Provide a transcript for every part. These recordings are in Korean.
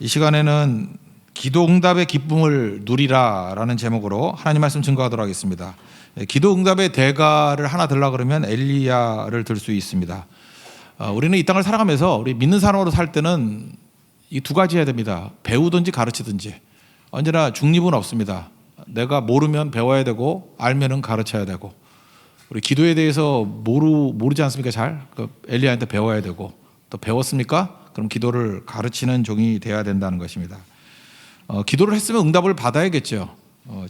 이 시간에는 기도 응답의 기쁨을 누리라라는 제목으로 하나님 말씀 증거하도록 하겠습니다. 기도 응답의 대가를 하나 들라 그러면 엘리야를 들 수 있습니다. 우리는 이 땅을 살아가면서 우리 믿는 사람으로 살 때는 이 두 가지 해야 됩니다. 배우든지 가르치든지. 언제나 중립은 없습니다. 내가 모르면 배워야 되고 알면은 가르쳐야 되고. 우리 기도에 대해서 모르지 않습니까? 잘 엘리야한테 배워야 되고, 또 배웠습니까? 그럼 기도를 가르치는 종이 되어야 된다는 것입니다. 기도를 했으면 응답을 받아야겠죠.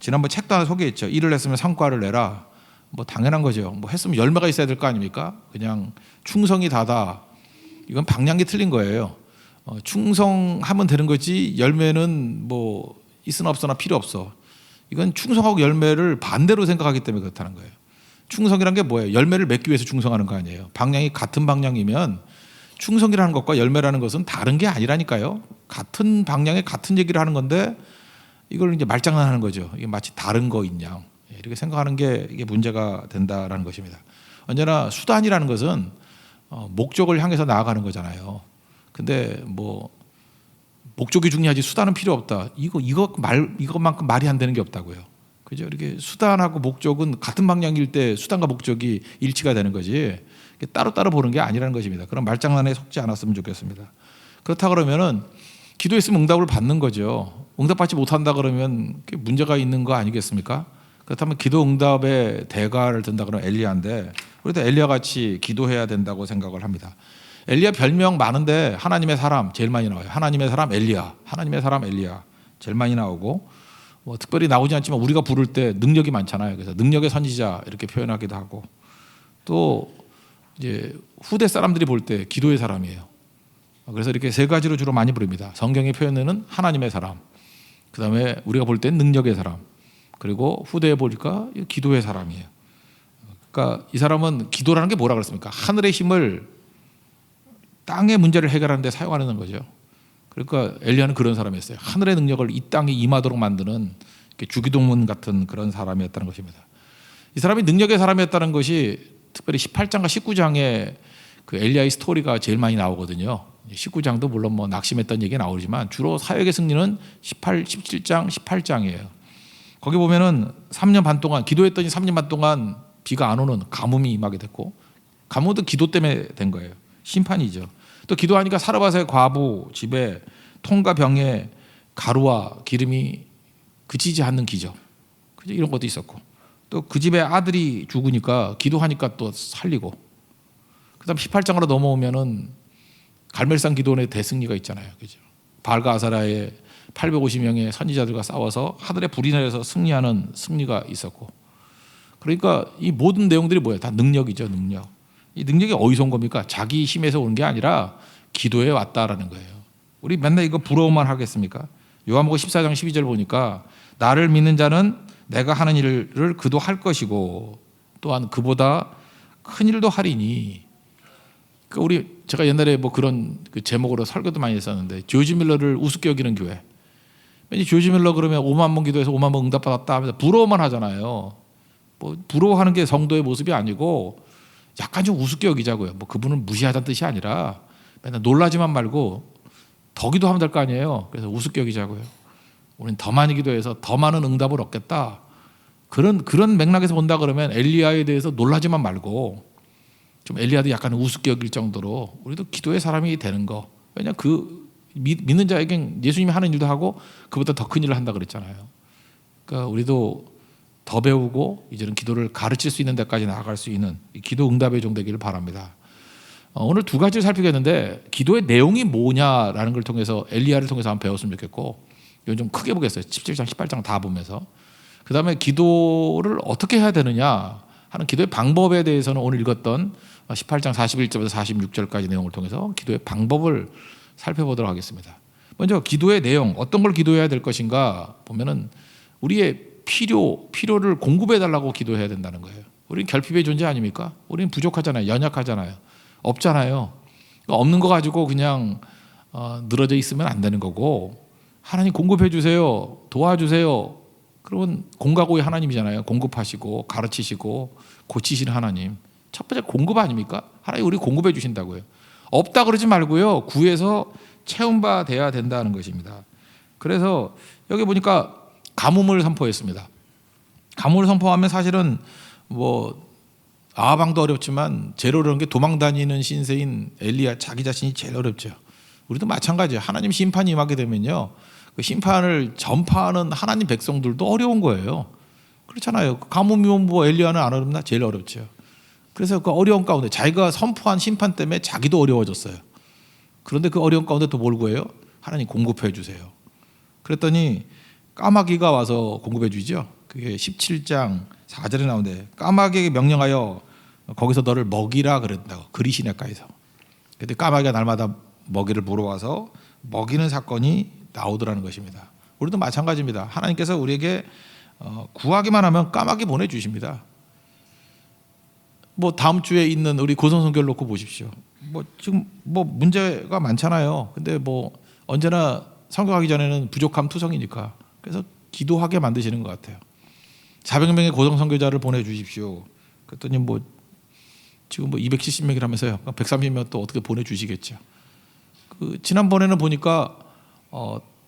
지난번 책도 하나 소개했죠. 일을 했으면 성과를 내라. 뭐 당연한 거죠. 뭐 했으면 열매가 있어야 될 거 아닙니까? 그냥 충성이 다다. 이건 방향이 틀린 거예요. 충성하면 되는 거지 열매는 뭐 있으나 없으나 필요 없어. 이건 충성하고 열매를 반대로 생각하기 때문에 그렇다는 거예요. 충성이란 게 뭐예요? 열매를 맺기 위해서 충성하는 거 아니에요. 방향이 같은 방향이면 충성이라는 것과 열매라는 것은 다른 게 아니라니까요. 같은 방향에 같은 얘기를 하는 건데 이걸 이제 말장난하는 거죠. 이게 마치 다른 거인 양 이렇게 생각하는 게 이게 문제가 된다라는 것입니다. 언제나 수단이라는 것은 목적을 향해서 나아가는 거잖아요. 근데 뭐 목적이 중요하지 수단은 필요 없다. 이것만큼 말이 안 되는 게 없다고요. 그죠? 이렇게 수단하고 목적은 같은 방향일 때 수단과 목적이 일치가 되는 거지. 따로따로 보는 게 아니라는 것입니다. 그런 말장난에 속지 않았으면 좋겠습니다. 그렇다 그러면은 기도했으면 응답을 받는 거죠. 응답받지 못한다 그러면 문제가 있는 거 아니겠습니까? 그렇다면 기도 응답의 대가를 든다 그러면 엘리야인데 우리도 엘리야 같이 기도해야 된다고 생각을 합니다. 엘리야 별명 많은데 하나님의 사람 제일 많이 나와요. 하나님의 사람 엘리야, 하나님의 사람 엘리야 제일 많이 나오고 뭐 특별히 나오지 않지만 우리가 부를 때 능력이 많잖아요. 그래서 능력의 선지자 이렇게 표현하기도 하고 또 이제 후대 사람들이 볼 때 기도의 사람이에요. 그래서 이렇게 세 가지로 주로 많이 부릅니다. 성경의 표현에는 하나님의 사람, 그 다음에 우리가 볼 때 능력의 사람, 그리고 후대에 보니까 기도의 사람이에요. 그러니까 이 사람은 기도라는 게 뭐라 그랬습니까? 하늘의 힘을 땅의 문제를 해결하는 데 사용하는 거죠. 그러니까 엘리야는 그런 사람이었어요. 하늘의 능력을 이 땅에 임하도록 만드는 주기도문 같은 그런 사람이었다는 것입니다. 이 사람이 능력의 사람이었다는 것이 특별히 18장과 19장에 그 엘리야의 스토리가 제일 많이 나오거든요. 19장도 물론 뭐 낙심했던 얘기가 나오지만 주로 사역의 승리는 17장, 18장이에요. 거기 보면은 3년 반 동안 기도했더니 3년 반 동안 비가 안 오는 가뭄이 임하게 됐고, 가뭄도 기도 때문에 된 거예요. 심판이죠. 또 기도하니까 사르밧의 과부 집에 통과 병에 가루와 기름이 그치지 않는 기적, 이런 것도 있었고, 또 그 집에 아들이 죽으니까 기도하니까 또 살리고, 그다음 18장으로 넘어오면은 갈멜산 기도원의 대승리가 있잖아요. 그죠? 바알과 아사라의 850명의 선지자들과 싸워서 하늘에 불이 내려서 승리하는 승리가 있었고, 그러니까 이 모든 내용들이 뭐예요? 다 능력이죠. 능력. 이 능력이 어디서 온 겁니까? 자기 힘에서 오는 게 아니라 기도에 왔다라는 거예요. 우리 맨날 이거 부러워만 하겠습니까? 요한복음 14장 12절 보니까 나를 믿는 자는 내가 하는 일을 그도 할 것이고 또한 그보다 큰 일도 하리니. 그러니까 제가 옛날에 뭐 그런 그 제목으로 설교도 많이 했었는데 조지 밀러를 우습게 여기는 교회. 왠지 조지 밀러 그러면 5만 번 기도해서 5만 번 응답받았다 하면서 부러워만 하잖아요. 뭐 부러워하는 게 성도의 모습이 아니고 약간 좀 우습게 여기자고요. 뭐 그분은 무시하자는 뜻이 아니라 맨날 놀라지만 말고 더 기도하면 될 거 아니에요. 그래서 우습게 여기자고요. 우리는 더 많이 기도해서 더 많은 응답을 얻겠다. 그런 맥락에서 본다 그러면 엘리야에 대해서 놀라지만 말고 좀 엘리야도 약간 우습게 여길 정도로 우리도 기도의 사람이 되는 거. 왜냐 믿는 자에겐 예수님이 하는 일도 하고 그보다 더 큰 일을 한다 그랬잖아요. 그러니까 우리도 더 배우고 이제는 기도를 가르칠 수 있는 데까지 나아갈 수 있는 기도 응답의 종 되기를 바랍니다. 오늘 두 가지를 살피겠는데 기도의 내용이 뭐냐라는 걸 통해서 엘리야를 통해서 한번 배웠으면 좋겠고, 이건 좀 크게 보겠어요. 17장, 18장 다 보면서. 그 다음에 기도를 어떻게 해야 되느냐 하는 기도의 방법에 대해서는 오늘 읽었던 18장 41절부터 46절까지 내용을 통해서 기도의 방법을 살펴보도록 하겠습니다. 먼저 기도의 내용, 어떤 걸 기도해야 될 것인가 보면은 우리의 필요를 공급해달라고 기도해야 된다는 거예요. 우리는 결핍의 존재 아닙니까? 우리는 부족하잖아요. 연약하잖아요. 없잖아요. 없는 거 가지고 그냥 늘어져 있으면 안 되는 거고, 하나님 공급해 주세요. 도와주세요. 그러면 공가고의 하나님이잖아요. 공급하시고 가르치시고 고치시는 하나님. 첫 번째 공급 아닙니까? 하나님 우리 공급해 주신다고요. 없다 그러지 말고요. 구해서 채움바 돼야 된다는 것입니다. 그래서 여기 보니까 가뭄을 선포했습니다. 가뭄을 선포하면 사실은 뭐 아방도 어렵지만 제일 어려운 게 도망다니는 신세인 엘리야 자기 자신이 제일 어렵죠. 우리도 마찬가지예요. 하나님 심판이 임하게 되면요, 그 심판을 전파하는 하나님 백성들도 어려운 거예요. 그렇잖아요. 가뭄이면 뭐 엘리야는 안 어렵나? 제일 어렵죠. 그래서 그 어려운 가운데 자기가 선포한 심판 때문에 자기도 어려워졌어요. 그런데 그 어려운 가운데 또 뭘 구해요? 하나님 공급해 주세요. 그랬더니 까마귀가 와서 공급해 주죠. 그게 17장 4절에 나오는데 까마귀에게 명령하여 거기서 너를 먹이라 그랬다고, 그리시네가에서. 그때 까마귀가 날마다 먹이를 물어와서 먹이는 사건이 나오더라는 것입니다. 우리도 마찬가지입니다. 하나님께서 우리에게 구하기만 하면 까마귀 보내주십니다. 뭐 다음 주에 있는 우리 고성선교를 놓고 보십시오. 뭐 지금 뭐 문제가 많잖아요. 근데 뭐 언제나 선교하기 전에는 부족함 투성이니까, 그래서 기도하게 만드시는 것 같아요. 400명의 고성선교자를 보내주십시오. 그랬더니 뭐 지금 뭐 270명이라면서요. 130명 또 어떻게 보내주시겠죠. 그 지난번에는 보니까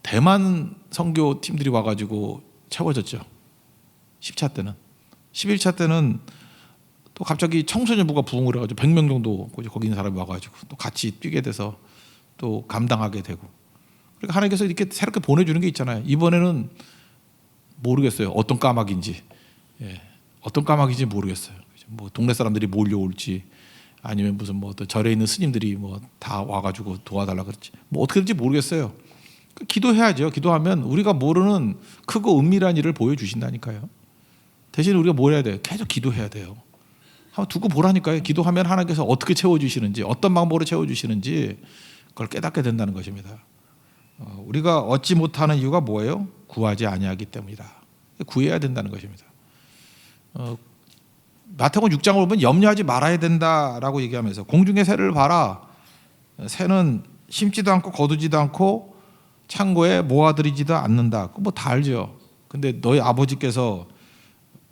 대만 선교 팀들이 와가지고 채워졌죠. 10차 때는. 11차 때는 또 갑자기 청소년부가 부흥을 해가지고 100명 정도 거기 있는 사람이 와가지고 또 같이 뛰게 돼서 또 감당하게 되고. 그러니까 하나님께서 이렇게 새롭게 보내주는 게 있잖아요. 이번에는 모르겠어요. 어떤 까마귀인지. 예, 어떤 까마귀인지 모르겠어요. 뭐 동네 사람들이 몰려올지, 아니면 무슨 뭐 또 절에 있는 스님들이 뭐 다 와가지고 도와달라 그랬지. 뭐 어떻게 될지 모르겠어요. 기도해야죠. 기도하면 우리가 모르는 크고 은밀한 일을 보여주신다니까요. 대신 우리가 뭘 해야 돼요? 계속 기도해야 돼요. 한번 두고 보라니까요. 기도하면 하나님께서 어떻게 채워주시는지, 어떤 방법으로 채워주시는지 그걸 깨닫게 된다는 것입니다. 우리가 얻지 못하는 이유가 뭐예요? 구하지 아니하기 때문이다. 구해야 된다는 것입니다. 마태복음 6장을 보면 염려하지 말아야 된다라고 얘기하면서 공중의 새를 봐라. 새는 심지도 않고 거두지도 않고 창고에 모아들이지도 않는다. 뭐 다 알죠. 근데 너희 아버지께서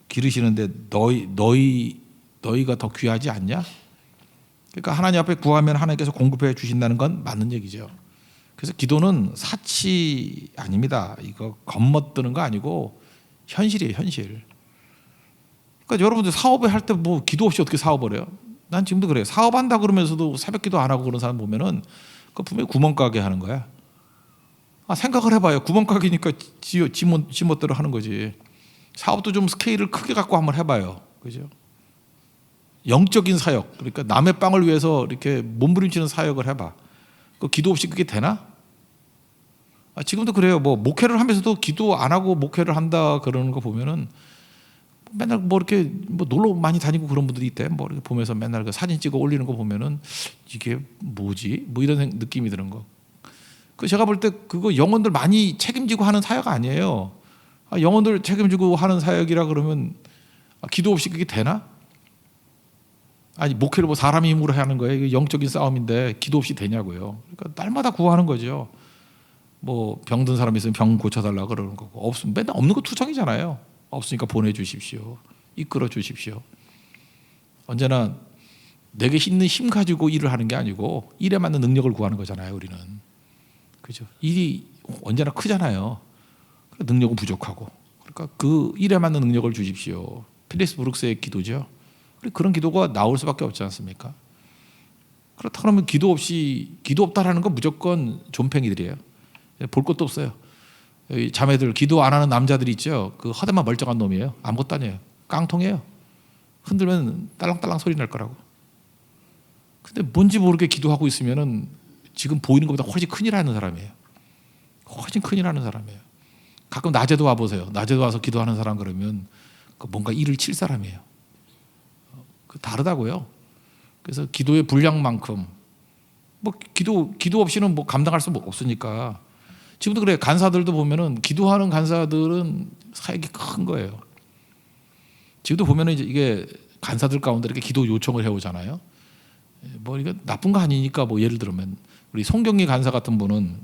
기르시는데 너희가 더 귀하지 않냐? 그러니까 하나님 앞에 구하면 하나님께서 공급해 주신다는 건 맞는 얘기죠. 그래서 기도는 사치 아닙니다. 이거 겉멋드는 거 아니고 현실이에요, 현실. 그러니까 여러분들 사업을 할 때 뭐 기도 없이 어떻게 사업을 해요? 난 지금도 그래요. 사업한다 그러면서도 새벽 기도 안 하고 그런 사람 보면은 그 분명히 구멍가게 하는 거야. 생각을 해봐요. 구멍가게니까 지멋대로 하는 거지. 사업도 좀 스케일을 크게 갖고 한번 해봐요. 그죠? 영적인 사역, 그러니까 남의 빵을 위해서 이렇게 몸부림치는 사역을 해봐. 그 기도 없이 그게 되나? 지금도 그래요. 뭐 목회를 하면서도 기도 안 하고 목회를 한다 그러는 거 보면은 맨날 뭐 이렇게 뭐 놀러 많이 다니고 그런 분들이 있대. 뭐 이렇게 보면서 맨날 그 사진 찍어 올리는 거 보면은 이게 뭐지? 뭐 이런 느낌이 드는 거. 그 제가 볼 때 그거 영혼들 많이 책임지고 하는 사역 아니에요. 영혼들 책임지고 하는 사역이라 그러면 기도 없이 그게 되나? 아니 목회를 뭐 사람의 힘으로 하는 거예요. 이게 영적인 싸움인데 기도 없이 되냐고요. 그러니까 날마다 구하는 거죠. 뭐 병든 사람이 있으면 병 고쳐달라 그러는 거고, 없으면 맨날 없는 거 투정이잖아요. 없으니까 보내주십시오. 이끌어 주십시오. 언제나 내게 있는 힘 가지고 일을 하는 게 아니고 일에 맞는 능력을 구하는 거잖아요. 우리는. 그죠? 일이 언제나 크잖아요. 능력은 부족하고. 그러니까 그 일에 맞는 능력을 주십시오. 필리스 브룩스의 기도죠. 그런 기도가 나올 수밖에 없지 않습니까? 그렇다 그러면 기도 없다라는 건 무조건 존팽이들이에요. 볼 것도 없어요. 자매들 기도 안 하는 남자들이 있죠. 그 허대만 멀쩡한 놈이에요. 아무것도 아니에요. 깡통이에요. 흔들면 딸랑딸랑 소리 날 거라고. 근데 뭔지 모르게 기도하고 있으면은 지금 보이는 것보다 훨씬 큰일 하는 사람이에요. 훨씬 큰일 하는 사람이에요. 가끔 낮에도 와 보세요. 낮에도 와서 기도하는 사람 그러면 뭔가 일을 칠 사람이에요. 다르다고요. 그래서 기도의 분량만큼 뭐 기도 없이는 뭐 감당할 수 없으니까. 지금도 그래. 간사들도 보면은 기도하는 간사들은 사역이 큰 거예요. 지금도 보면은 이게 간사들 가운데 이렇게 기도 요청을 해오잖아요. 뭐 이거 나쁜 거 아니니까 뭐 예를 들면 우리 송경희 간사 같은 분은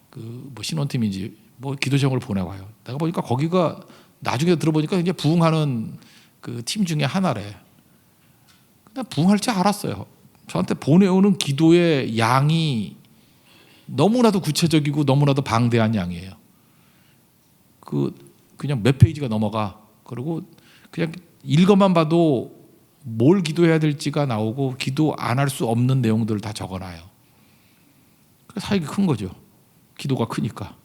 그 뭐 신원팀인지 뭐 기도 제목을 보내와요. 내가 보니까 거기가 나중에 들어보니까 이제 부흥하는 그 팀 중에 하나래. 근데 부흥할 줄 알았어요. 저한테 보내오는 기도의 양이 너무나도 구체적이고 너무나도 방대한 양이에요. 그냥 몇 페이지가 넘어가. 그리고 그냥 읽어만 봐도 뭘 기도해야 될지가 나오고 기도 안 할 수 없는 내용들을 다 적어놔요. 사역이 큰 거죠. 기도가 크니까.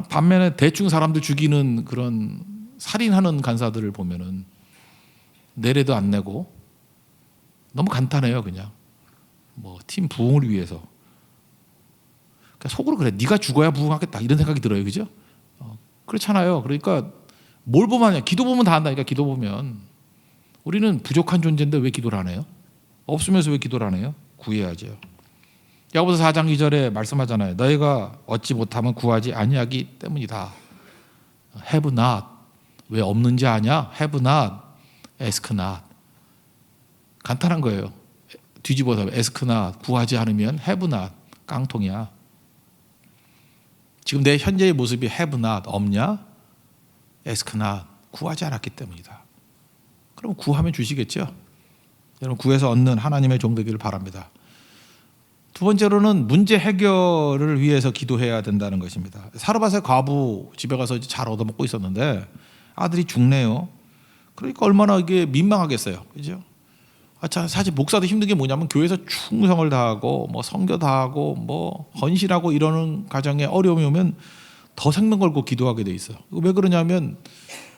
반면에 대충 사람들 죽이는 그런 살인하는 간사들을 보면은 내래도 안 내고 너무 간단해요. 그냥 뭐 팀 부흥을 위해서. 그러니까 속으로 그래. 네가 죽어야 부흥하겠다 이런 생각이 들어요. 그죠? 그렇잖아요. 그러니까 뭘 보면 하냐. 기도 보면 다 한다니까. 기도 보면 우리는 부족한 존재인데 왜 기도를 안 해요? 없으면서 왜 기도를 안 해요? 구해야죠. 야고보서 4장 2절에 말씀하잖아요. 너희가 얻지 못하면 구하지 아니하기 때문이다. Have not. 왜 없는지 아냐? Have not. Ask not. 간단한 거예요. 뒤집어서 ask not. 구하지 않으면 have not. 깡통이야. 지금 내 현재의 모습이 have not. 없냐? ask not. 구하지 않았기 때문이다. 그럼 구하면 주시겠죠? 여러분 구해서 얻는 하나님의 종 되기를 바랍니다. 두 번째로는 문제 해결을 위해서 기도해야 된다는 것입니다. 사르밧의 과부 집에 가서 잘 얻어먹고 있었는데 아들이 죽네요. 그러니까 얼마나 이게 민망하겠어요. 그죠? 사실 목사도 힘든 게 뭐냐면 교회에서 충성을 다하고 뭐 선교 다하고 뭐 헌신하고 이러는 가정에 어려움이 오면 더 생명 걸고 기도하게 돼 있어요. 왜 그러냐면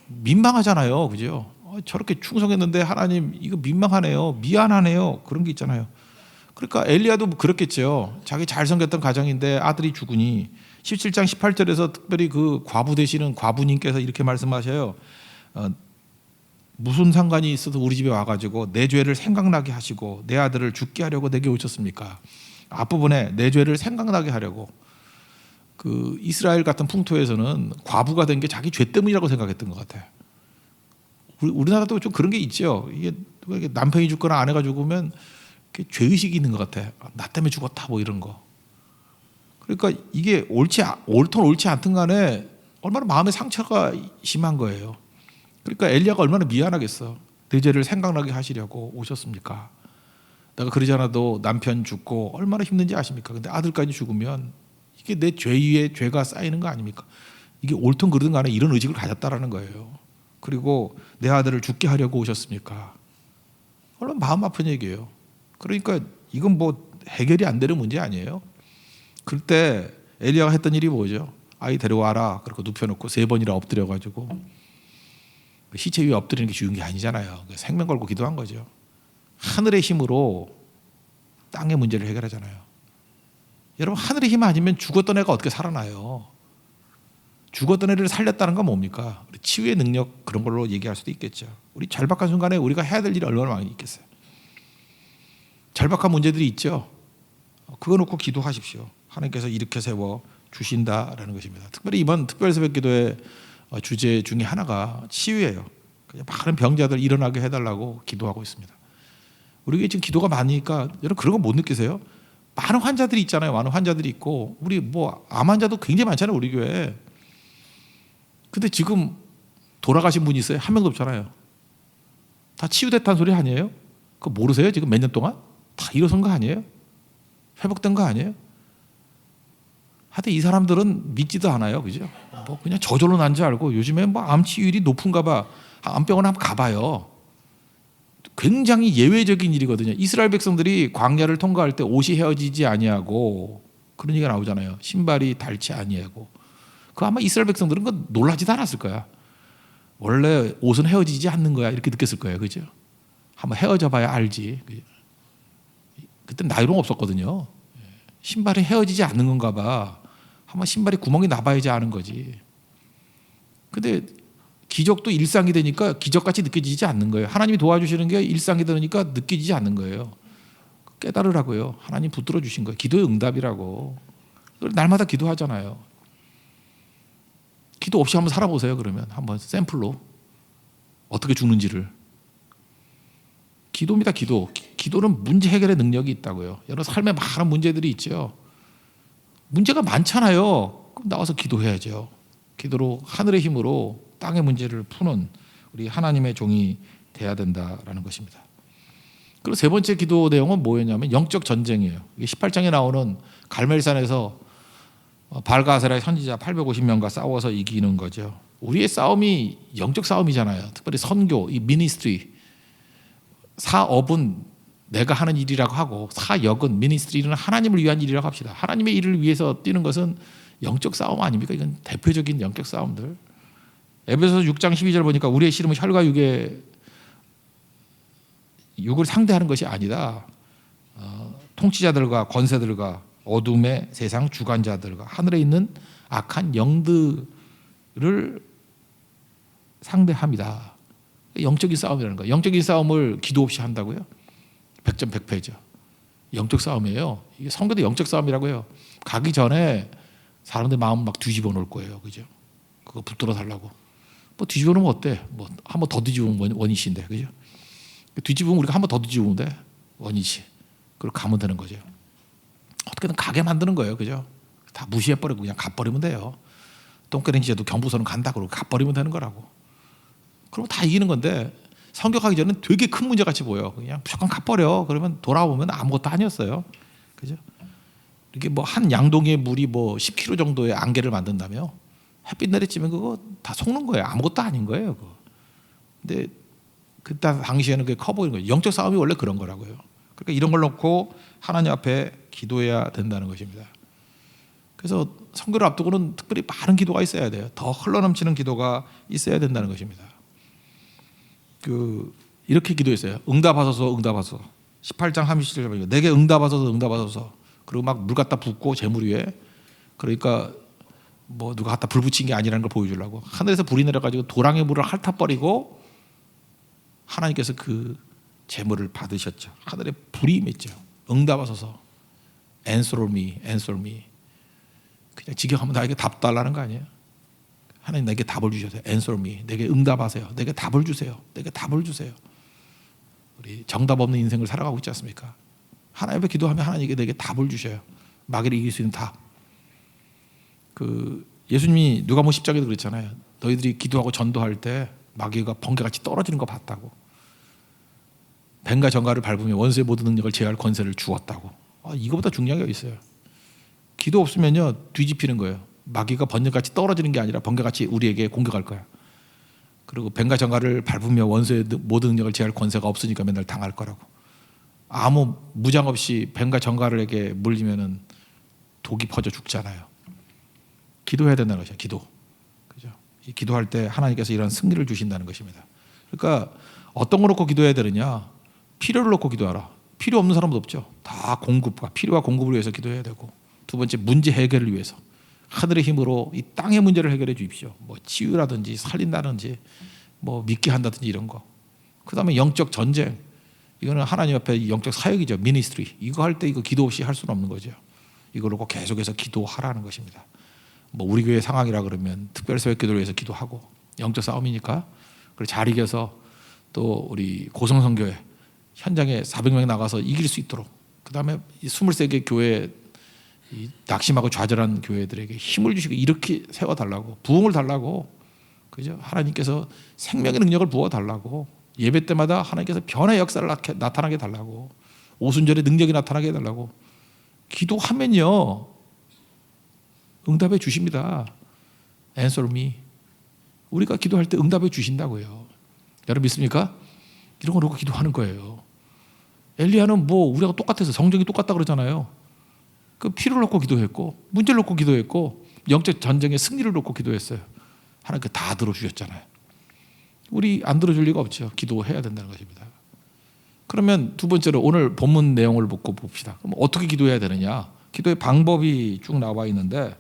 민망하잖아요. 그죠? 저렇게 충성했는데 하나님 이거 민망하네요. 미안하네요. 그런 게 있잖아요. 그러니까 엘리야도 그렇겠죠. 자기 잘 섬겼던 가정인데 아들이 죽으니 17장 18절에서 특별히 그 과부 되시는 과부님께서 이렇게 말씀하셔요. 무슨 상관이 있어도 우리 집에 와가지고 내 죄를 생각나게 하시고 내 아들을 죽게 하려고 내게 오셨습니까? 앞부분에 내 죄를 생각나게 하려고. 그 이스라엘 같은 풍토에서는 과부가 된 게 자기 죄 때문이라고 생각했던 것 같아요. 우리나라도 좀 그런 게 있죠. 이게 남편이 죽거나 아내가 죽으면 죄의식이 있는 것 같아. 나 때문에 죽었다 뭐 이런 거. 그러니까 이게 옳든 옳지 않든 간에 얼마나 마음의 상처가 심한 거예요. 그러니까 엘리야가 얼마나 미안하겠어. 내 죄를 생각나게 하시려고 오셨습니까? 내가 그러지 않아도 남편 죽고 얼마나 힘든지 아십니까? 근데 아들까지 죽으면 이게 내 죄 위에 죄가 쌓이는 거 아닙니까? 이게 옳든 그르든 간에 이런 의식을 가졌다라는 거예요. 그리고 내 아들을 죽게 하려고 오셨습니까? 얼마나 마음 아픈 얘기예요. 그러니까 이건 뭐 해결이 안 되는 문제 아니에요. 그때 엘리야가 했던 일이 뭐죠? 아이 데려와라. 그리고 눕혀놓고 3번이나 엎드려가지고 시체 위에 엎드리는 게 쉬운 게 아니잖아요. 생명 걸고 기도한 거죠. 하늘의 힘으로 땅의 문제를 해결하잖아요. 여러분 하늘의 힘 아니면 죽었던 애가 어떻게 살아나요? 죽었던 애를 살렸다는 건 뭡니까? 치유의 능력 그런 걸로 얘기할 수도 있겠죠. 우리 절박한 순간에 우리가 해야 될 일이 얼마나 많이 있겠어요. 절박한 문제들이 있죠. 그거 놓고 기도하십시오. 하나님께서 일으켜 세워 주신다라는 것입니다. 특별히 이번 특별새벽기도의 주제 중에 하나가 치유예요. 많은 병자들 일어나게 해달라고 기도하고 있습니다. 우리가 지금 기도가 많으니까 여러분 그런 거 못 느끼세요? 많은 환자들이 있잖아요. 많은 환자들이 있고 우리 뭐 암 환자도 굉장히 많잖아요. 우리 교회에. 근데 지금 돌아가신 분이 있어요? 한 명도 없잖아요. 다 치유됐다는 소리 아니에요? 그거 모르세요? 지금 몇 년 동안? 다 일어선 거 아니에요? 회복된 거 아니에요? 하여튼 이 사람들은 믿지도 않아요. 그죠? 뭐 그냥 저절로 난 줄 알고 요즘에 뭐 암 치유율이 높은가 봐. 암병원 한번 가봐요. 굉장히 예외적인 일이거든요. 이스라엘 백성들이 광야를 통과할 때 옷이 헤어지지 아니하고 그런 얘기가 나오잖아요. 신발이 닳지 아니하고. 그 아마 이스라엘 백성들은 그 놀라지도 않았을 거야. 원래 옷은 헤어지지 않는 거야 이렇게 느꼈을 거예요. 그죠? 한번 헤어져 봐야 알지. 그때 나이롱 없었거든요. 신발이 헤어지지 않는 건가 봐. 한번 신발에 구멍이 나봐야지 아는 거지. 근데 기적도 일상이 되니까 기적같이 느껴지지 않는 거예요. 하나님이 도와주시는 게 일상이 되니까 느껴지지 않는 거예요. 깨달으라고요. 하나님 붙들어 주신 거예요. 기도의 응답이라고. 날마다 기도하잖아요. 기도 없이 한번 살아보세요. 그러면 한번 샘플로 어떻게 죽는지를. 기도입니다. 기도. 기도는 문제 해결의 능력이 있다고요. 여러 삶에 많은 문제들이 있죠. 문제가 많잖아요. 그럼 나와서 기도해야죠. 기도로 하늘의 힘으로 땅의 문제를 푸는 우리 하나님의 종이 돼야 된다라는 것입니다. 그리고 세 번째 기도 내용은 뭐였냐면 영적 전쟁이에요. 이게 18장에 나오는 갈멜산에서 발과 아세라의 선지자 850명과 싸워서 이기는 거죠. 우리의 싸움이 영적 싸움이잖아요. 특별히 선교, 이 미니스트리, 사업은 내가 하는 일이라고 하고 사역은 미니스트리는 하나님을 위한 일이라고 합시다. 하나님의 일을 위해서 뛰는 것은 영적 싸움 아닙니까? 이건 대표적인 영적 싸움들. 에베소서 6장 12절 보니까 우리의 씨름은 혈과 육을 상대하는 것이 아니다. 통치자들과 권세들과 어둠의 세상 주관자들과 하늘에 있는 악한 영들을 상대합니다. 영적인 싸움이라는 거예요. 영적인 싸움을 기도 없이 한다고요? 100점 100패죠. 영적 싸움이에요. 이게 성교도 영적 싸움이라고 해요. 가기 전에 사람들 마음 막 뒤집어 놓을 거예요. 그죠? 그거 붙들어 달라고. 뭐 뒤집어 놓으면 어때? 뭐 한 번 더 뒤집으면 원이시인데. 그죠? 뒤집으면 우리가 한 번 더 뒤집으면 돼. 원이시. 그리고 가면 되는 거죠. 어떻게든 가게 만드는 거예요. 그죠? 다 무시해버리고 그냥 가버리면 돼요. 똥개랭지제도 경부선은 간다 그러고 가버리면 되는 거라고. 그럼 다 이기는 건데 선교 가기 전에는 되게 큰 문제 같이 보여. 그냥 무조건 가버려. 그러면 돌아오면 아무것도 아니었어요. 그죠? 이게 뭐 한 양동이의 물이 뭐 10kg 정도의 안개를 만든다며 햇빛 내리쬐면 그거 다 속는 거예요. 아무것도 아닌 거예요. 그거. 근데 그때 당시에는 그게 커 보이는 거예요. 영적 싸움이 원래 그런 거라고요. 그러니까 이런 걸 놓고 하나님 앞에 기도해야 된다는 것입니다. 그래서 선교를 앞두고는 특별히 많은 기도가 있어야 돼요. 더 흘러넘치는 기도가 있어야 된다는 것입니다. 이렇게 기도했어요. 응답하소서, 응답하소서. 18장 37절 보니까 내게 응답하소서, 응답하소서. 그리고 막 물 갖다 붓고 재물 위에 그러니까 뭐 누가 갖다 불 붙인 게 아니라는 걸 보여주려고 하늘에서 불이 내려가지고 도랑의 물을 핥아버리고 하나님께서 그 재물을 받으셨죠. 하늘에 불이 임했죠. 응답하소서. Answer me, answer me. 그냥 직역하면 나에게 답 달라는 거 아니에요? 하나님 내게 답을 주셔서 Answer me. 내게 응답하세요. 내게 답을 주세요. 내게 답을 주세요. 우리 정답 없는 인생을 살아가고 있지 않습니까? 하나님 앞에 기도하면 하나님께 내게 답을 주셔요. 마귀를 이길 수 있는 답. 예수님이 누가복음 10장에도 그랬잖아요. 너희들이 기도하고 전도할 때 마귀가 번개같이 떨어지는 거 봤다고. 뱀과 정갈을 밟으며 원수의 모든 능력을 제어할 권세를 주었다고. 이거보다 중요한 게 있어요. 기도 없으면요 뒤집히는 거예요. 마귀가 번개같이 떨어지는 게 아니라 번개같이 우리에게 공격할 거야. 그리고 뱀과 정갈을 밟으며 원수의 모든 능력을 제어할 권세가 없으니까 맨날 당할 거라고. 아무 무장 없이 뱀과 정갈에게 물리면은 독이 퍼져 죽잖아요. 기도해야 된다는 것이죠. 기도. 그죠? 기도할 때 하나님께서 이런 승리를 주신다는 것입니다. 그러니까 어떤 거 놓고 기도해야 되느냐? 필요를 놓고 기도하라. 필요 없는 사람도 없죠. 다 공급과 필요와 공급을 위해서 기도해야 되고, 두 번째 문제 해결을 위해서 하늘의 힘으로 이 땅의 문제를 해결해 주십시오. 뭐 치유라든지 살린다든지 뭐 믿게 한다든지 이런 거. 그다음에 영적 전쟁. 이거는 하나님 앞에 영적 사역이죠. 미니스트리. 이거 할 때 이거 기도 없이 할 수는 없는 거죠. 이걸 놓고 계속해서 기도하라는 것입니다. 뭐 우리 교회 상황이라 그러면 특별사역 기도를 위해서 기도하고, 영적 싸움이니까 그걸 잘 이겨서 또 우리 고성선교회 현장에 400명 나가서 이길 수 있도록, 그 다음에 23개 교회 낙심하고 좌절한 교회들에게 힘을 주시고 이렇게 세워달라고, 부흥을 달라고. 그죠? 하나님께서 생명의 능력을 부어달라고, 예배 때마다 하나님께서 변화의 역사를 나타나게 해달라고, 오순절에 능력이 나타나게 해달라고 기도하면요 응답해 주십니다. Answer me. 우리가 기도할 때 응답해 주신다고요. 여러분 믿습니까? 이런 거 놓고 기도하는 거예요. 엘리야는 뭐 우리가 똑같아서 성경이 똑같다 그러잖아요. 그 피를 놓고 기도했고, 문제를 놓고 기도했고, 영적 전쟁의 승리를 놓고 기도했어요. 하나님께 다 들어주셨잖아요. 우리 안 들어줄 리가 없죠. 기도해야 된다는 것입니다. 그러면 두 번째로 오늘 본문 내용을 보고 봅시다. 그럼 어떻게 기도해야 되느냐? 기도의 방법이 쭉 나와 있는데,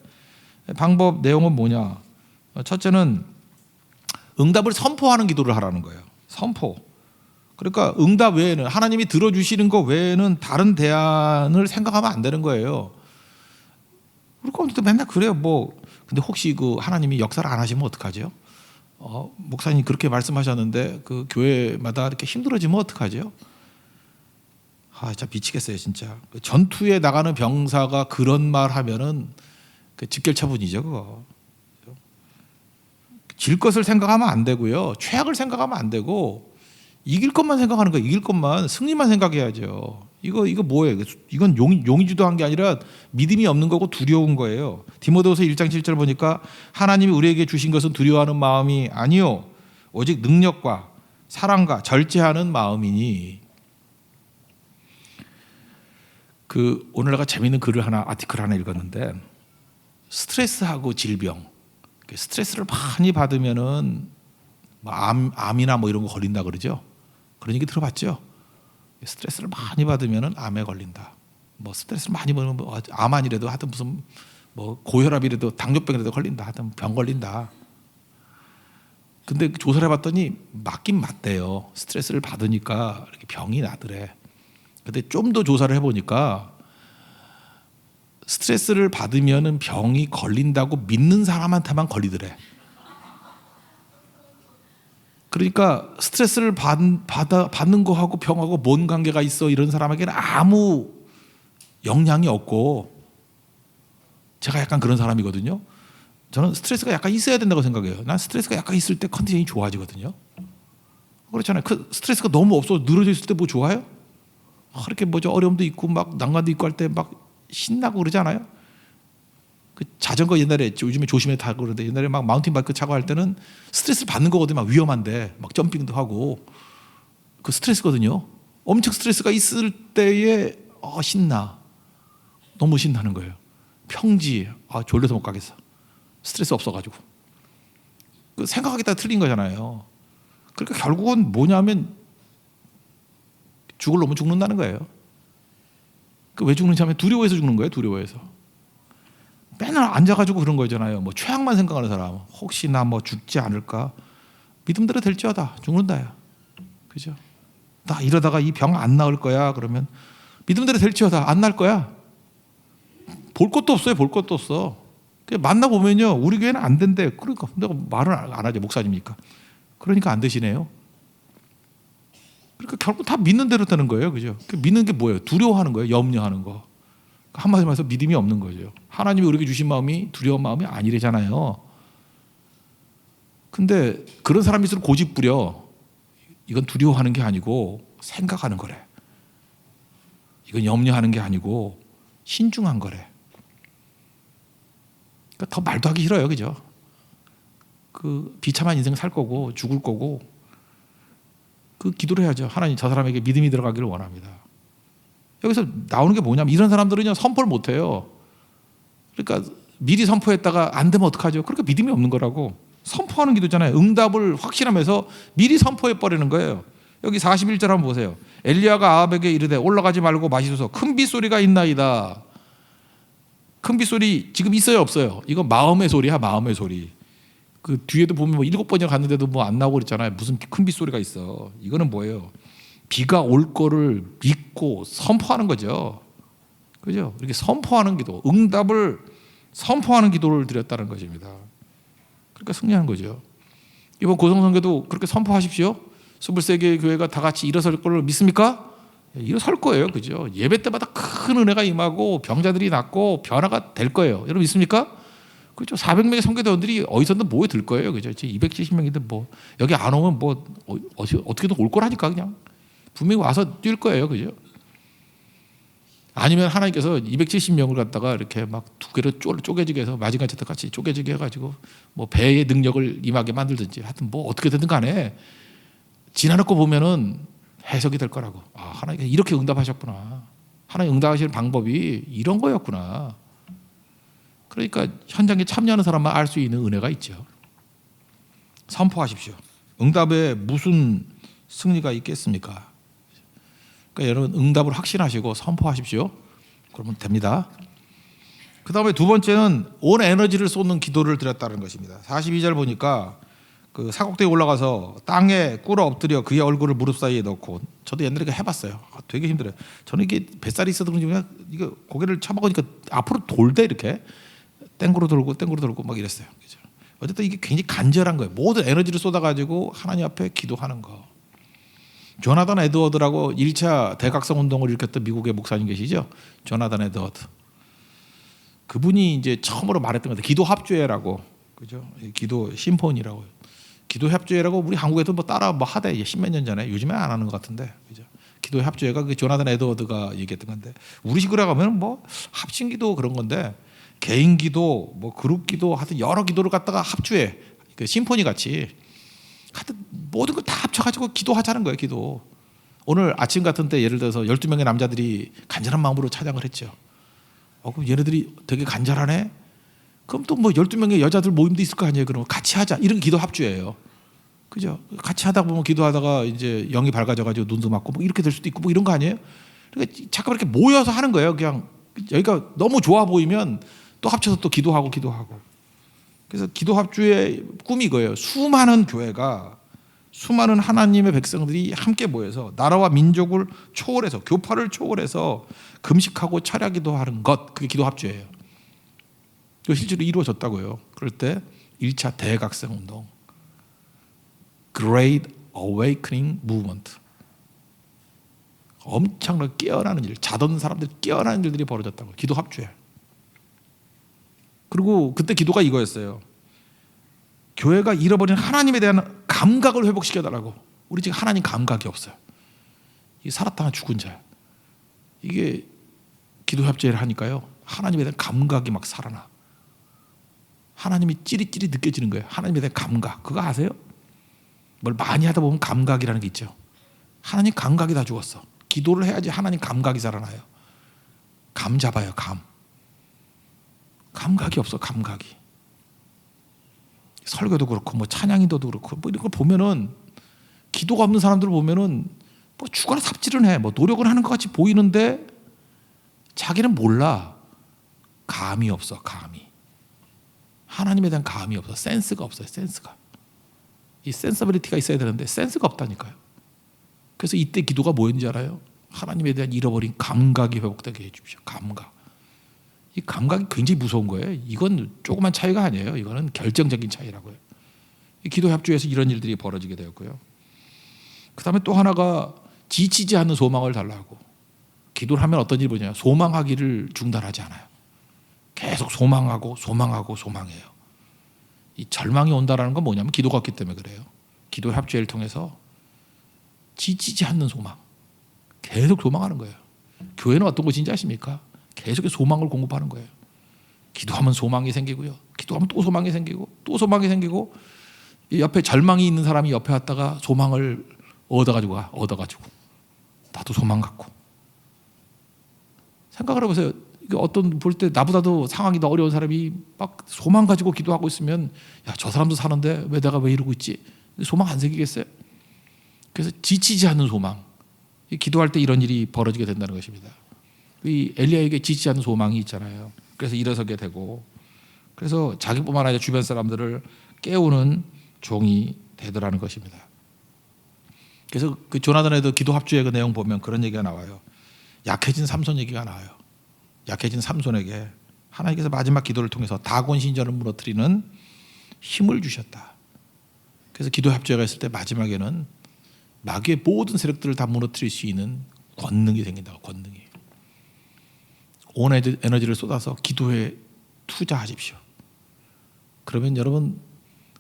방법 내용은 뭐냐? 첫째는 응답을 선포하는 기도를 하라는 거예요. 선포. 그러니까 응답 외에는, 하나님이 들어주시는 것 외에는 다른 대안을 생각하면 안 되는 거예요. 그러니까 맨날 그래요. 뭐 근데 혹시 그 하나님이 역사를 안 하시면 어떡하죠? 목사님 그렇게 말씀하셨는데 그 교회마다 이렇게 힘들어지면 어떡하죠? 진짜 미치겠어요, 진짜. 전투에 나가는 병사가 그런 말 하면은 그 직결처분이죠, 그거. 질 것을 생각하면 안 되고요. 최악을 생각하면 안 되고, 이길 것만 생각하는 거예요. 이길 것만, 승리만 생각해야죠. 이거 뭐예요? 이건 용의주도한 게 아니라 믿음이 없는 거고 두려운 거예요. 디모데후서 1장 7절 보니까 하나님이 우리에게 주신 것은 두려워하는 마음이 아니요 오직 능력과 사랑과 절제하는 마음이니. 오늘 내가 재미있는 아티클 하나 읽었는데, 스트레스하고 질병, 스트레스를 많이 받으면은 암이나 뭐 이런 거 걸린다 그러죠. 그런 얘기 들어봤죠? 스트레스를 많이 받으면은 암에 걸린다. 뭐 스트레스를 많이 받으면 암 아니라도 하여튼 무슨 뭐 고혈압이라도 당뇨병이라도 걸린다. 하여튼 병 걸린다. 근데 조사를 해봤더니 맞긴 맞대요. 스트레스를 받으니까 이렇게 병이 나더래. 근데 좀 더 조사를 해보니까 스트레스를 받으면은 병이 걸린다고 믿는 사람한테만 걸리더래. 그러니까 스트레스를 받는 거하고 병하고 뭔 관계가 있어, 이런 사람에게는 아무 영향이 없고, 제가 약간 그런 사람이거든요. 저는 스트레스가 약간 있어야 된다고 생각해요. 난 스트레스가 약간 있을 때 컨디션이 좋아지거든요. 그렇잖아요. 그 스트레스가 너무 없어 늘어져 있을 때 뭐 좋아요? 그렇게 뭐죠, 어려움도 있고 막 난관도 있고 할 때 막 신나고 그러지 않아요? 그 자전거 옛날에, 요즘에 조심해 타고 그러는데, 옛날에 막 마운틴 바이크 차고 할 때는 스트레스 받는 거거든요. 막 위험한데 막 점핑도 하고, 그 스트레스거든요. 엄청 스트레스가 있을 때에 신나, 너무 신나는 거예요. 평지, 졸려서 못 가겠어. 스트레스 없어가지고. 그 생각하기가 틀린 거잖아요. 그러니까 결국은 뭐냐면 죽을 놈은 죽는다는 거예요. 왜 죽는지 하면 두려워해서 죽는 거예요. 두려워해서. 맨날 앉아가지고 그런 거잖아요. 뭐 최악만 생각하는 사람, 혹시나 뭐 죽지 않을까, 믿음대로 될지어다, 죽는다야, 그죠? 나 이러다가 이 병 안 나을 거야, 그러면 믿음대로 될지어다, 안 날 거야. 볼 것도 없어요. 볼 것도 없어. 만나 보면요, 우리 교회는 안 된대. 그러니까 내가 말은 안 하죠, 목사님이니까. 그러니까 안 되시네요. 그러니까 결국 다 믿는 대로 되는 거예요, 그죠? 믿는 게 뭐예요? 두려워하는 거예요. 염려하는 거. 한마디로 말해서 믿음이 없는 거죠. 하나님이 우리에게 주신 마음이 두려운 마음이 아니래잖아요. 근데 그런 사람이 있으면 고집 부려. 이건 두려워하는 게 아니고 생각하는 거래. 이건 염려하는 게 아니고 신중한 거래. 그러니까 더 말도 하기 싫어요, 그죠? 비참한 인생 살 거고 죽을 거고, 기도를 해야죠. 하나님, 저 사람에게 믿음이 들어가기를 원합니다. 여기서 나오는 게 뭐냐면, 이런 사람들은요, 선포를 못 해요. 그러니까 미리 선포했다가 안 되면 어떡하죠? 그러니까 믿음이 없는 거라고. 선포하는 기도잖아요. 응답을 확신하면서 미리 선포해 버리는 거예요. 여기 41절 한번 보세요. 엘리야가 아합에게 이르되 올라가지 말고 마시소서, 큰 빗소리가 있나이다. 큰 빗소리 지금 있어요, 없어요? 이거 마음의 소리야, 마음의 소리. 그 뒤에도 보면 뭐 7번이나 갔는데도 뭐 안 나오고 그랬잖아요. 무슨 큰 빗소리가 있어. 이거는 뭐예요? 비가 올 거를 믿고 선포하는 거죠. 그죠? 이렇게 선포하는 기도, 응답을 선포하는 기도를 드렸다는 것입니다. 그러니까 승리하는 거죠. 이번 고성선교도 그렇게 선포하십시오. 23개 교회가 다 같이 일어설 걸 믿습니까? 일어설 거예요. 그죠? 예배 때마다 큰 은혜가 임하고 병자들이 낫고 변화가 될 거예요. 여러분 믿습니까? 그렇죠. 400명의 선교대원들이 어디서든 모여들 거예요. 그죠? 270명인데 뭐 여기 안 오면 뭐 어떻게든 올 거라니까. 그냥 분명히 와서 뛸 거예요. 그죠? 아니면 하나님께서 270명을 갖다가 이렇게 막 두 개로 쪼개지게 해서 마징가처럼 같이 쪼개지게 해가지고 뭐 배의 능력을 임하게 만들든지, 하여튼 뭐 어떻게 되든 간에 지나놓고 보면은 해석이 될 거라고. 하나님께서 이렇게 응답하셨구나. 하나님 응답하시는 방법이 이런 거였구나. 그러니까 현장에 참여하는 사람만 알 수 있는 은혜가 있죠. 선포하십시오. 응답에 무슨 승리가 있겠습니까? 그러니까 여러분 응답을 확신하시고 선포하십시오. 그러면 됩니다. 그 다음에 두 번째는 온 에너지를 쏟는 기도를 드렸다는 것입니다. 42절 보니까 사곡대에 올라가서 땅에 꿇어 엎드려 그의 얼굴을 무릎 사이에 넣고, 저도 옛날에 해봤어요. 되게 힘들어요. 저는 이게 뱃살이 있어도 그런지 그냥 이거 고개를 쳐박으니까 앞으로 돌대, 이렇게 땡구로 돌고 막 이랬어요. 그죠? 어쨌든 이게 굉장히 간절한 거예요. 모든 에너지를 쏟아가지고 하나님 앞에 기도하는 거. 조나단 에드워드라고 1차 대각성 운동을 일으켰던 미국의 목사님 계시죠? 조나단 에드워드. 그분이 이제 처음으로 말했던 것 같아요. 기도 합주회라고, 그죠? 기도 심포니라고. 기도 협조회라고 우리 한국에도 뭐 따라 뭐 하대 십몇 년 전에. 요즘에 안 하는 것 같은데, 그죠? 기도 협조회가 그 조나단 에드워드가 얘기했던 건데, 우리 식으로 가면 뭐 합심기도 그런 건데, 개인기도 뭐 그룹기도 하여튼 여러 기도를 갖다가 합주해, 그 심포니 같이 하여튼 모든 걸 다 합쳐가지고 기도하자는 거예요. 기도. 오늘 아침 같은 때 예를 들어서 12명의 남자들이 간절한 마음으로 찬양을 했죠. 그럼 얘네들이 되게 간절하네. 그럼 또 뭐 12명의 여자들 모임도 있을 거 아니에요. 그럼 같이 하자. 이런 기도 합주예요. 그죠? 같이 하다 보면 기도하다가 이제 영이 밝아져가지고 눈도 맞고 뭐 이렇게 될 수도 있고 뭐 이런 거 아니에요? 그러니까 잠깐 이렇게 모여서 하는 거예요. 그냥 여기가 너무 좋아 보이면 또 합쳐서 또 기도하고. 그래서 기도 합주의 꿈이 이거예요. 수많은 교회가, 수많은 하나님의 백성들이 함께 모여서 나라와 민족을 초월해서, 교파를 초월해서 금식하고 철야기도 하는 것, 그게 기도 합주예요. 그 실제로 이루어졌다고요. 그럴 때 1차 대각성 운동, Great Awakening Movement, 엄청나게 깨어나는 일, 자던 사람들 깨어나는 일들이 벌어졌다고요. 기도 합주예요. 그리고 그때 기도가 이거였어요. 교회가 잃어버린 하나님에 대한 감각을 회복시켜달라고. 우리 지금 하나님 감각이 없어요. 이 살았다가 죽은 자, 이게 기도 협조를 하니까요, 하나님에 대한 감각이 막 살아나. 하나님이 찌릿찌릿 느껴지는 거예요. 하나님에 대한 감각. 그거 아세요? 뭘 많이 하다 보면 감각이라는 게 있죠. 하나님 감각이 다 죽었어. 기도를 해야지 하나님 감각이 살아나요. 감 잡아요. 감각이 없어. 감각이. 설교도 그렇고 뭐 찬양인도도 그렇고 뭐 이런 걸 보면은, 기도가 없는 사람들을 보면은 뭐 죽어라 삽질은 해, 뭐 노력을 하는 것 같이 보이는데 자기는 몰라. 감이 없어. 감이. 하나님에 대한 감이 없어. 센스가 없어요. 센스가. 이 센서빌리티가 있어야 되는데 센스가 없다니까요. 그래서 이때 기도가 뭐였는지 알아요? 하나님에 대한 잃어버린 감각이 회복되게 해주십시오. 감각. 이 감각이 굉장히 무서운 거예요. 이건 조그만 차이가 아니에요. 이거는 결정적인 차이라고요. 이 기도 협조에서 이런 일들이 벌어지게 되었고요. 그 다음에 또 하나가 지치지 않는 소망을 달라고. 기도를 하면 어떤 일이 보냐, 소망하기를 중단하지 않아요. 계속 소망해요. 이 절망이 온다라는 건 뭐냐면 기도가 없기 때문에 그래요. 기도 협조회를 통해서 지치지 않는 소망, 계속 소망하는 거예요. 교회는 어떤 곳인지 아십니까? 계속 소망을 공급하는 거예요. 기도하면 소망이 생기고요. 기도하면 또 소망이 생기고 또 소망이 생기고, 옆에 절망이 있는 사람이 옆에 왔다가 소망을 얻어가지고 나도 소망 갖고. 생각을 해보세요. 어떤 볼 때 나보다도 상황이 더 어려운 사람이 막 소망 가지고 기도하고 있으면, 야, 저 사람도 사는데 왜 내가 왜 이러고 있지? 소망 안 생기겠어요? 그래서 지치지 않는 소망. 기도할 때 이런 일이 벌어지게 된다는 것입니다. 이 엘리야에게 지치지 않는 소망이 있잖아요. 그래서 일어서게 되고, 그래서 자기뿐만 아니라 주변 사람들을 깨우는 종이 되더라는 것입니다. 그래서 그 조나단 에드워드 기도 합주의 그 내용 보면 그런 얘기가 나와요. 약해진 삼손 얘기가 나와요. 약해진 삼손에게 하나님께서 마지막 기도를 통해서 다곤 신전을 무너뜨리는 힘을 주셨다. 그래서 기도 협조가 있을 때 마지막에는 마귀의 모든 세력들을 다 무너뜨릴 수 있는 권능이 생긴다고. 권능이. 온 에너지를 쏟아서 기도에 투자하십시오. 그러면 여러분,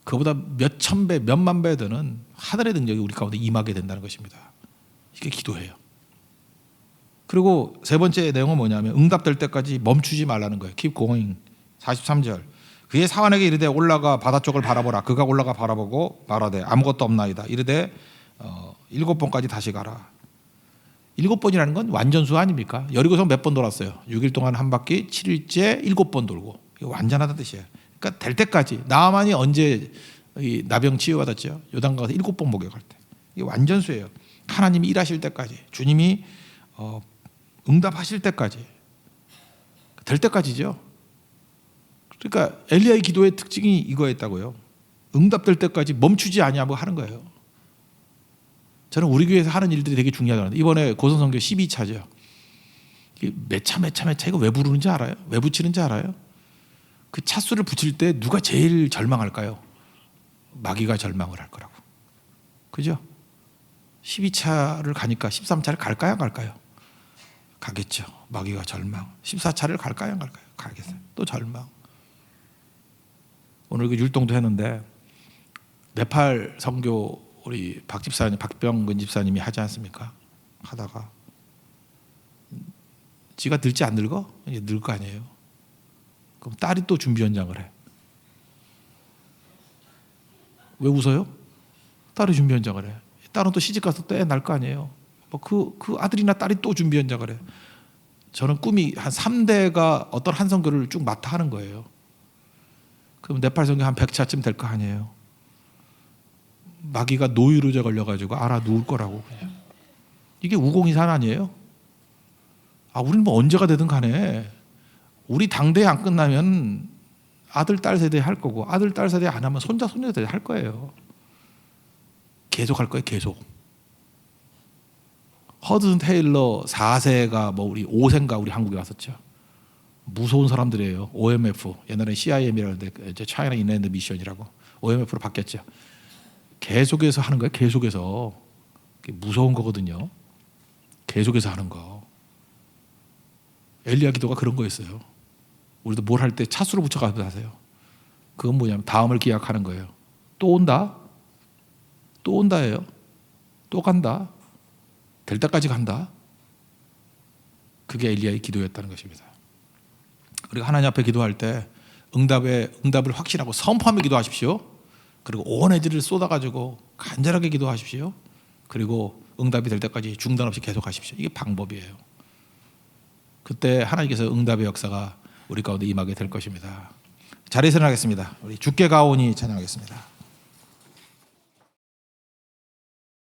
그보다 몇천 배, 몇만 배 되는 하늘의 능력이 우리 가운데 임하게 된다는 것입니다. 이게 기도예요. 그리고 세 번째 내용은 뭐냐면 응답될 때까지 멈추지 말라는 거예요. Keep going. 43절. 그의 사환에게 이르되 올라가 바다 쪽을 바라보라. 그가 올라가 바라보고 말하되 아무것도 없나이다. 이르되 7번까지 다시 가라. 7번이라는 건 완전수 아닙니까? 여리고성 몇 번 돌았어요? 6일 동안 한 바퀴, 7일째 7번 돌고. 이거 완전하다는 뜻이에요. 그러니까 될 때까지. 나아만이 언제 이 나병 치유받았죠? 요단 가서 7번 목욕할 때. 이게 완전수예요. 하나님이 일하실 때까지, 주님이 응답하실 때까지, 될 때까지죠. 그러니까 엘리야의 기도의 특징이 이거였다고요. 응답될 때까지 멈추지 아니하고 하는 거예요. 저는 우리 교회에서 하는 일들이 되게 중요하다는데, 이번에 고성선교 12차죠. 몇 차 이거 왜 부르는지 알아요? 왜 붙이는지 알아요? 그 차수를 붙일 때 누가 제일 절망할까요? 마귀가 절망을 할 거라고. 그죠? 12차를 가니까 13차를 갈까요? 안 갈까요? 가겠죠. 마귀가 절망. 14차를 갈까요? 안 갈까요? 가겠어요. 또 절망. 오늘 그 율동도 했는데 네팔 선교 우리 박 집사님, 박병근 집사님이 하지 않습니까? 하다가 지가 늙지 안 늙어? 이제 늙을 거 아니에요. 그럼 딸이 또 준비 현장을 해. 왜 웃어요? 딸이 준비 현장을 해. 딸은 또 시집 가서 또 애 낳을 거 아니에요. 그 아들이나 딸이 또 준비 현장을 해. 저는 꿈이 한 3대가 어떤 한 선교를 쭉 맡아 하는 거예요. 그럼 네팔 선교 한 100차쯤 될 거 아니에요. 마귀가 노이로제 걸려가지고 알아 누울 거라고. 그냥. 이게 우공이산 아니에요? 우리는 뭐 언제가 되든 간에 우리 당대에 안 끝나면 아들, 딸 세대 할 거고 아들, 딸 세대 안 하면 손자, 손녀 세대 할 거예요. 계속 할 거예요. 계속. 허드슨 테일러 4세가 뭐 우리 5세인가 우리 한국에 왔었죠. 무서운 사람들이에요. OMF 옛날에 CIM이라는데 이제 차이나 인랜드 미션이라고 OMF로 바뀌었죠. 계속해서 하는 거예요. 계속해서. 무서운 거거든요. 계속해서 하는 거. 엘리야 기도가 그런 거였어요. 우리도 뭘 할 때 차수로 붙여가면서 하세요. 그건 뭐냐면 다음을 기약하는 거예요. 또 온다. 또 온다예요. 또 간다. 될 때까지 간다. 그게 엘리야의 기도였다는 것입니다. 그리고 하나님 앞에 기도할 때 응답을 확신하고 선포하며 기도하십시오. 그리고 온 에너지를 쏟아가지고 간절하게 기도하십시오. 그리고 응답이 될 때까지 중단 없이 계속하십시오. 이게 방법이에요. 그때 하나님께서 응답의 역사가 우리 가운데 임하게 될 것입니다. 자리에서 일어나겠습니다. 우리 주께 가오니 찬양하겠습니다.